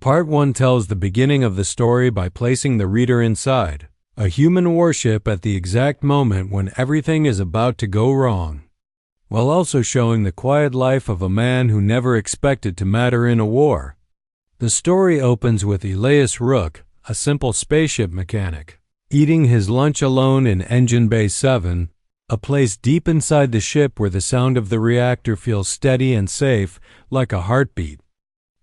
Part 1 tells the beginning of the story by placing the reader inside a human warship at the exact moment when everything is about to go wrong, while also showing the quiet life of a man who never expected to matter in a war. The story opens with Elias Rook, a simple spaceship mechanic, eating his lunch alone in Engine Bay 7, a place deep inside the ship where the sound of the reactor feels steady and safe, like a heartbeat.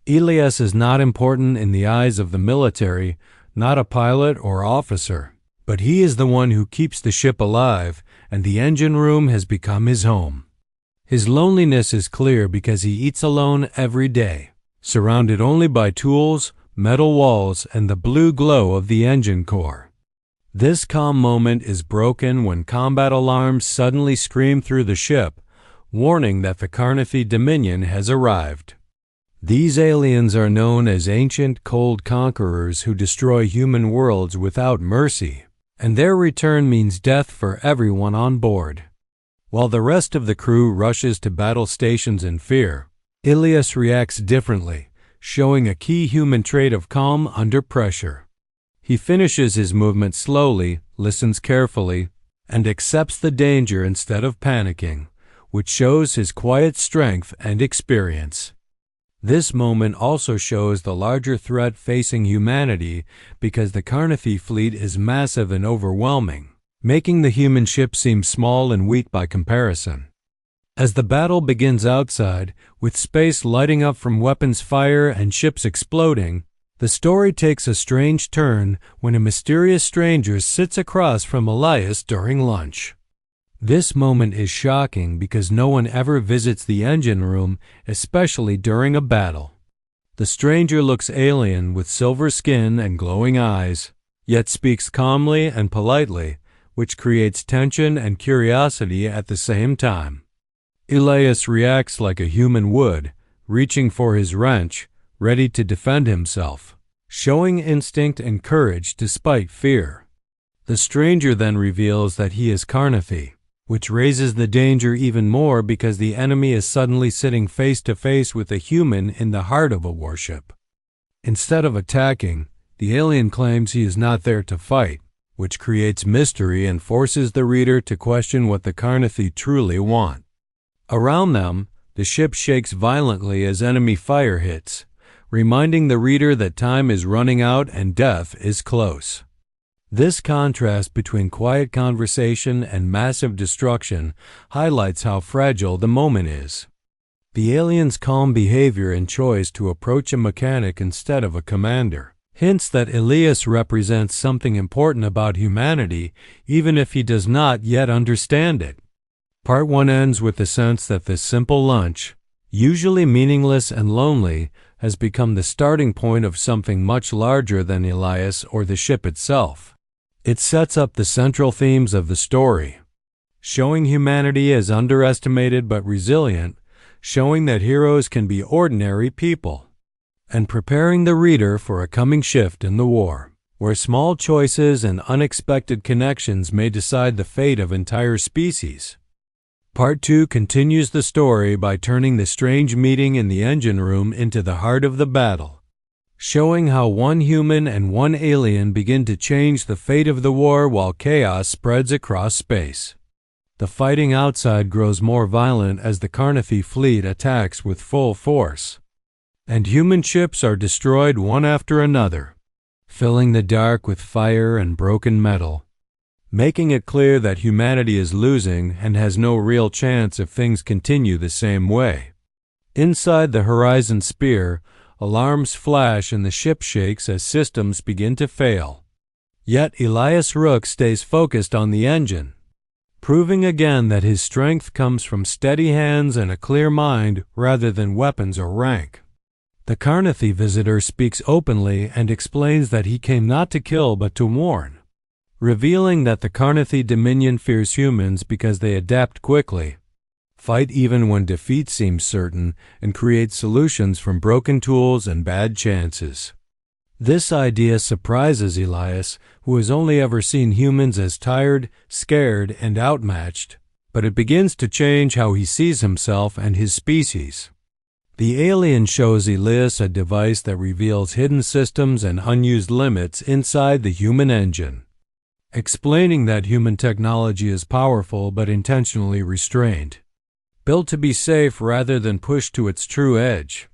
Elias is not important in the eyes of the military, not a pilot or officer, but he is the one who keeps the ship alive, and the engine room has become his home. His loneliness is clear because he eats alone every day, surrounded only by tools, metal walls, and the blue glow of the engine core. This calm moment is broken when combat alarms suddenly scream through the ship, warning that the Carnathy Dominion has arrived. These aliens are known as ancient, cold conquerors who destroy human worlds without mercy, and their return means death for everyone on board. While the rest of the crew rushes to battle stations in fear, Elias reacts differently, showing a key human trait of calm under pressure. He finishes his movement slowly, listens carefully, and accepts the danger instead of panicking, which shows his quiet strength and experience. This moment also shows the larger threat facing humanity because the Carnathy fleet is massive and overwhelming, making the human ship seem small and weak by comparison. As the battle begins outside, with space lighting up from weapons fire and ships exploding, the story takes a strange turn when a mysterious stranger sits across from Elias during lunch. This moment is shocking because no one ever visits the engine room, especially during a battle. The stranger looks alien with silver skin and glowing eyes, yet speaks calmly and politely, which creates tension and curiosity at the same time. Elias reacts like a human would, reaching for his wrench, ready to defend himself, showing instinct and courage despite fear. The stranger then reveals that he is Carnathy, which raises the danger even more because the enemy is suddenly sitting face to face with a human in the heart of a warship. Instead of attacking, the alien claims he is not there to fight, which creates mystery and forces the reader to question what the Carnathy truly want. Around them, the ship shakes violently as enemy fire hits, reminding the reader that time is running out and death is close. This contrast between quiet conversation and massive destruction highlights how fragile the moment is. The alien's calm behavior and choice to approach a mechanic instead of a commander hints that Elias represents something important about humanity, even if he does not yet understand it. Part 1 ends with the sense that this simple lunch, usually meaningless and lonely, has become the starting point of something much larger than Elias or the ship itself. It sets up the central themes of the story, showing humanity as underestimated but resilient, showing that heroes can be ordinary people, and preparing the reader for a coming shift in the war, where small choices and unexpected connections may decide the fate of entire species. Part 2 continues the story by turning the strange meeting in the engine room into the heart of the battle, showing how one human and one alien begin to change the fate of the war while chaos spreads across space. The fighting outside grows more violent as the Carnathy fleet attacks with full force, and human ships are destroyed one after another, filling the dark with fire and broken metal, making it clear that humanity is losing and has no real chance if things continue the same way. Inside the Horizon Spear, alarms flash and the ship shakes as systems begin to fail. Yet Elias Rook stays focused on the engine, proving again that his strength comes from steady hands and a clear mind rather than weapons or rank. The Carnathy visitor speaks openly and explains that he came not to kill but to warn, revealing that the Carnathy Dominion fears humans because they adapt quickly, fight even when defeat seems certain, and create solutions from broken tools and bad chances. This idea surprises Elias, who has only ever seen humans as tired, scared, and outmatched, but it begins to change how he sees himself and his species. The alien shows Elias a device that reveals hidden systems and unused limits inside the human engine, explaining that human technology is powerful but intentionally restrained, built to be safe rather than pushed to its true edge.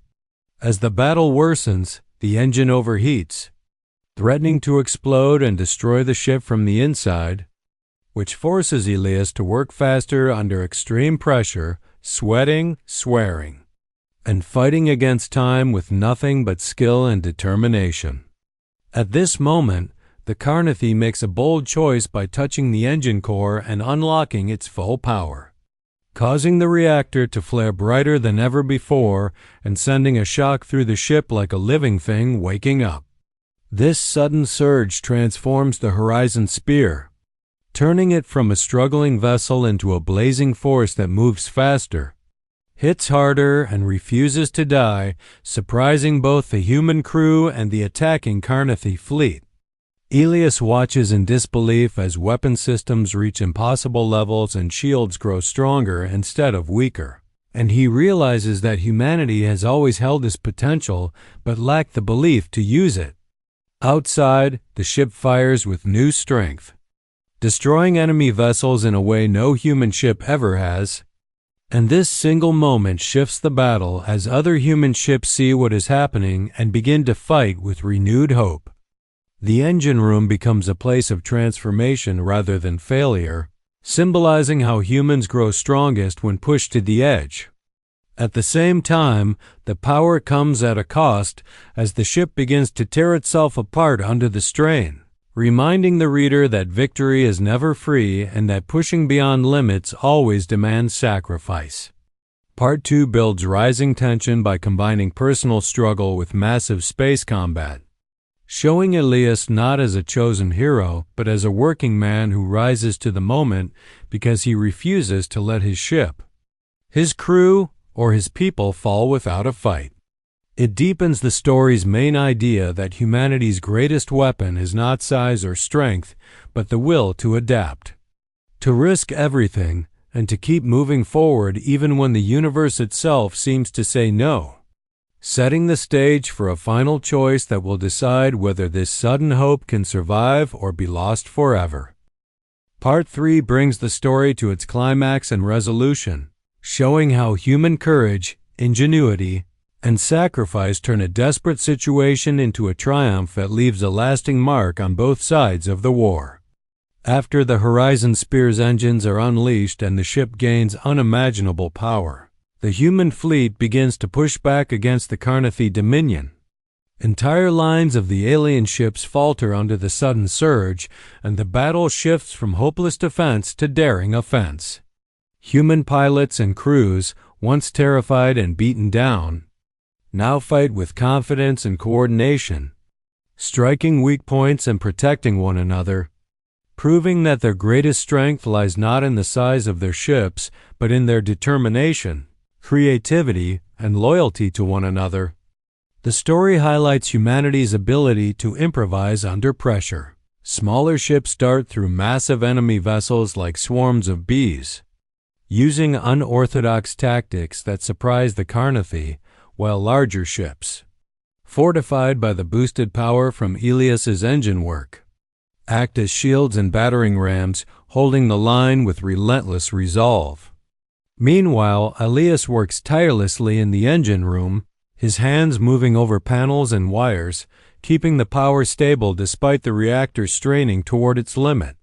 As the battle worsens, the engine overheats, threatening to explode and destroy the ship from the inside, which forces Elias to work faster under extreme pressure, sweating, swearing, and fighting against time with nothing but skill and determination. At this moment, the Carnathy makes a bold choice by touching the engine core and unlocking its full power, causing the reactor to flare brighter than ever before and sending a shock through the ship like a living thing waking up. This sudden surge transforms the Horizon Spear, turning it from a struggling vessel into a blazing force that moves faster, hits harder, and refuses to die, surprising both the human crew and the attacking Carnathy fleet. Elias watches in disbelief as weapon systems reach impossible levels and shields grow stronger instead of weaker, and he realizes that humanity has always held this potential but lacked the belief to use it. Outside, the ship fires with new strength, destroying enemy vessels in a way no human ship ever has. And this single moment shifts the battle as other human ships see what is happening and begin to fight with renewed hope. The engine room becomes a place of transformation rather than failure, symbolizing how humans grow strongest when pushed to the edge. At the same time, the power comes at a cost as the ship begins to tear itself apart under the strain, reminding the reader that victory is never free and that pushing beyond limits always demands sacrifice. Part 2 builds rising tension by combining personal struggle with massive space combat, showing Elias not as a chosen hero, but as a working man who rises to the moment because he refuses to let his ship, his crew, or his people fall without a fight. It deepens the story's main idea that humanity's greatest weapon is not size or strength, but the will to adapt, to risk everything, and to keep moving forward even when the universe itself seems to say no, setting the stage for a final choice that will decide whether this sudden hope can survive or be lost forever. Part 3 brings the story to its climax and resolution, showing how human courage, ingenuity, and sacrifice turn a desperate situation into a triumph that leaves a lasting mark on both sides of the war. After the Horizon Spear's engines are unleashed and the ship gains unimaginable power, the human fleet begins to push back against the Carnathy Dominion. Entire lines of the alien ships falter under the sudden surge, and the battle shifts from hopeless defense to daring offense. Human pilots and crews, once terrified and beaten down, now fight with confidence and coordination, striking weak points and protecting one another, proving that their greatest strength lies not in the size of their ships, but in their determination, creativity, and loyalty to one another. The story highlights humanity's ability to improvise under pressure. Smaller ships dart through massive enemy vessels like swarms of bees, using unorthodox tactics that surprise the Carnathy, while larger ships, fortified by the boosted power from Elias's engine work, act as shields and battering rams, holding the line with relentless resolve. Meanwhile, Elias works tirelessly in the engine room, his hands moving over panels and wires, keeping the power stable despite the reactor straining toward its limit.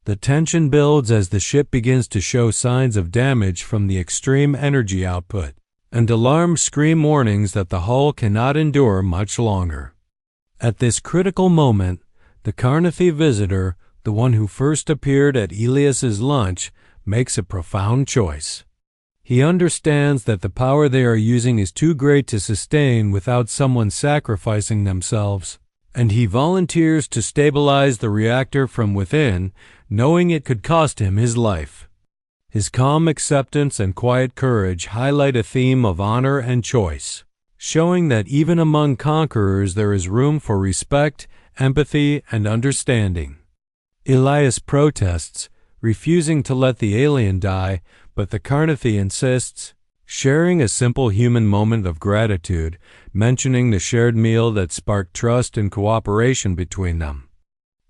The tension builds as the ship begins to show signs of damage from the extreme energy output, and alarms scream warnings that the hull cannot endure much longer. At this critical moment, the Carnathy visitor, the one who first appeared at Elias's lunch, makes a profound choice. He understands that the power they are using is too great to sustain without someone sacrificing themselves, and he volunteers to stabilize the reactor from within, knowing it could cost him his life. His calm acceptance and quiet courage highlight a theme of honor and choice, showing that even among conquerors there is room for respect, empathy, and understanding. Elias protests, refusing to let the alien die, but the Carnathy insists, sharing a simple human moment of gratitude, mentioning the shared meal that sparked trust and cooperation between them.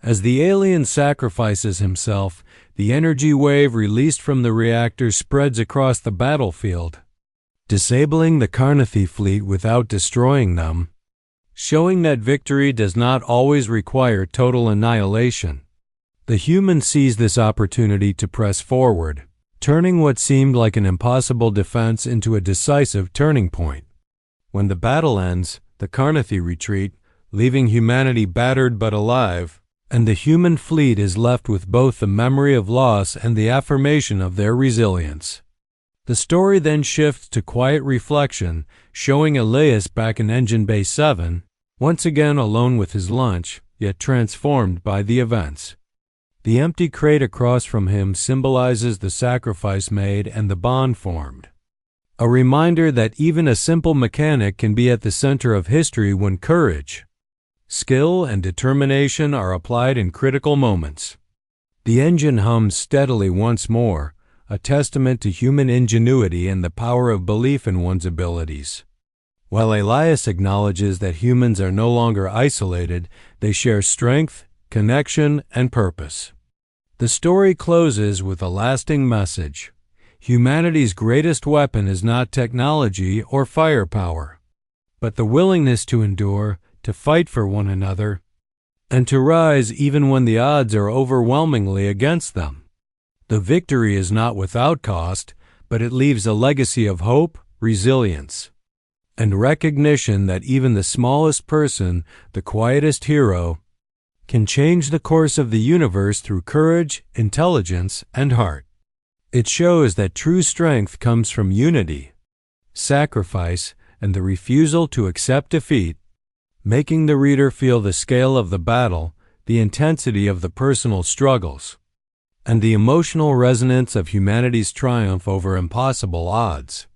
As the alien sacrifices himself, the energy wave released from the reactor spreads across the battlefield, disabling the Carnathy fleet without destroying them, showing that victory does not always require total annihilation. The human sees this opportunity to press forward, turning what seemed like an impossible defense into a decisive turning point. When the battle ends, the Carnathy retreat, leaving humanity battered but alive, and the human fleet is left with both the memory of loss and the affirmation of their resilience. The story then shifts to quiet reflection, showing Elias back in Engine Bay 7, once again alone with his lunch, yet transformed by the events. The empty crate across from him symbolizes the sacrifice made and the bond formed. A reminder that even a simple mechanic can be at the center of history when courage, skill, and determination are applied in critical moments. The engine hums steadily once more, a testament to human ingenuity and the power of belief in one's abilities. While Elias acknowledges that humans are no longer isolated, they share strength, connection, and purpose. The story closes with a lasting message. Humanity's greatest weapon is not technology or firepower, but the willingness to endure, to fight for one another, and to rise even when the odds are overwhelmingly against them. The victory is not without cost, but it leaves a legacy of hope, resilience, and recognition that even the smallest person, the quietest hero, can change the course of the universe through courage, intelligence, and heart. It shows that true strength comes from unity, sacrifice, and the refusal to accept defeat, making the reader feel the scale of the battle, the intensity of the personal struggles, and the emotional resonance of humanity's triumph over impossible odds.